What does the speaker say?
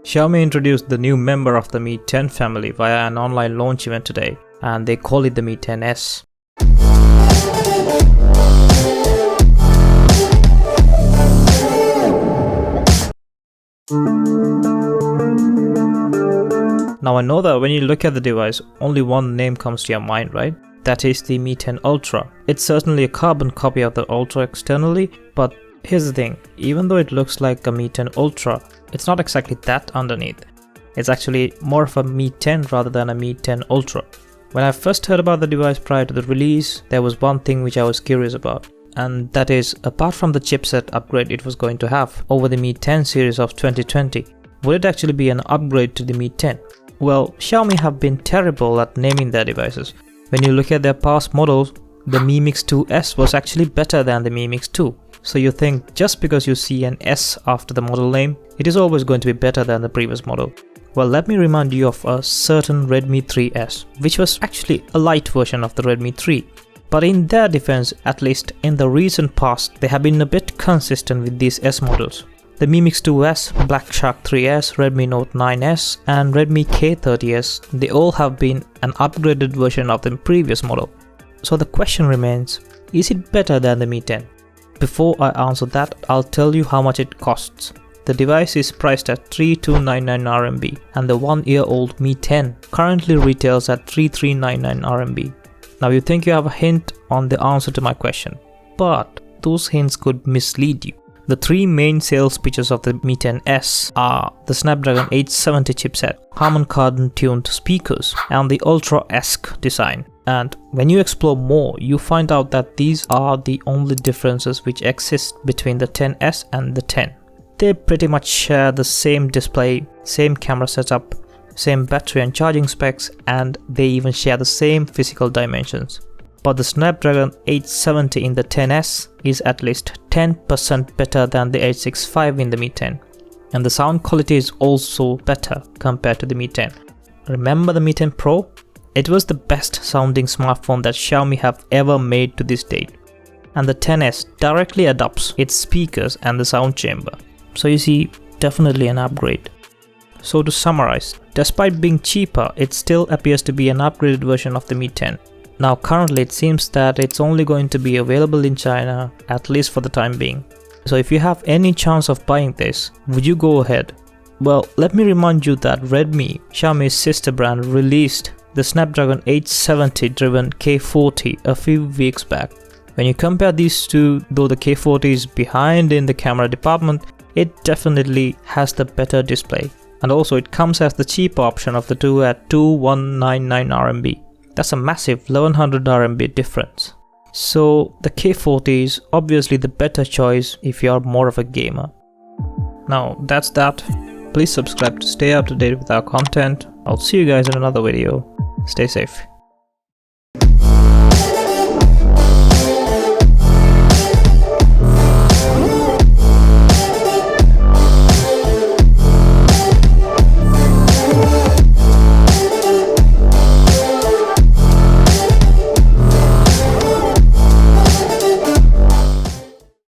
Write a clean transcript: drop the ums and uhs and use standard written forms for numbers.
Xiaomi introduced the new member of the Mi 10 family via an online launch event today, and they call it the Mi 10s. Now I know that when you look at the device, only one name comes to your mind, right? That is the Mi 10 Ultra. It's certainly a carbon copy of the Ultra externally, but here's the thing, even though it looks like a Mi 10 Ultra, it's not exactly that underneath. It's actually more of a Mi 10 rather than a Mi 10 Ultra. When I first heard about the device prior to the release, there was one thing which I was curious about, and that is, apart from the chipset upgrade it was going to have over the Mi 10 series of 2020, would it actually be an upgrade to the Mi 10? Well, Xiaomi have been terrible at naming their devices. When you look at their past models, the Mi Mix 2S was actually better than the Mi Mix 2. So you think just because you see an S after the model name, it is always going to be better than the previous model. Well, let me remind you of a certain Redmi 3S, which was actually a light version of the Redmi 3. But in their defense, at least in the recent past, they have been a bit consistent with these S models. The Mi Mix 2S, Black Shark 3S, Redmi Note 9S and Redmi K30S, they all have been an upgraded version of the previous model. So the question remains, is it better than the Mi 10? Before I answer that, I'll tell you how much it costs. The device is priced at 3299 RMB and the 1-year-old Mi 10 currently retails at 3399 RMB. Now you think you have a hint on the answer to my question, but those hints could mislead you. The three main sales pitches of the Mi 10s are the Snapdragon 870 chipset, Harman Kardon tuned speakers, and the Ultra-esque design. And when you explore more, you find out that these are the only differences which exist between the 10s and the 10. They pretty much share the same display, same camera setup, same battery and charging specs, and they even share the same physical dimensions. But the Snapdragon 870 in the 10s is at least 10% better than the 865 in the Mi 10. And the sound quality is also better compared to the Mi 10. Remember the Mi 10 Pro? It was the best sounding smartphone that Xiaomi have ever made to this date. And the 10s directly adopts its speakers and the sound chamber. So you see, definitely an upgrade. So to summarize, despite being cheaper, it still appears to be an upgraded version of the Mi 10. Now currently it seems that it's only going to be available in China, at least for the time being. So if you have any chance of buying this, would you go ahead? Well, let me remind you that Redmi, Xiaomi's sister brand, released the Snapdragon 870 driven K40 a few weeks back. When you compare these two, though the K40 is behind in the camera department, it definitely has the better display. And also it comes as the cheaper option of the two at 2199 RMB. That's a massive 1100 RMB difference. So the K40 is obviously the better choice if you are more of a gamer. Now that's that. Please subscribe to stay up to date with our content. I'll see you guys in another video. Stay safe.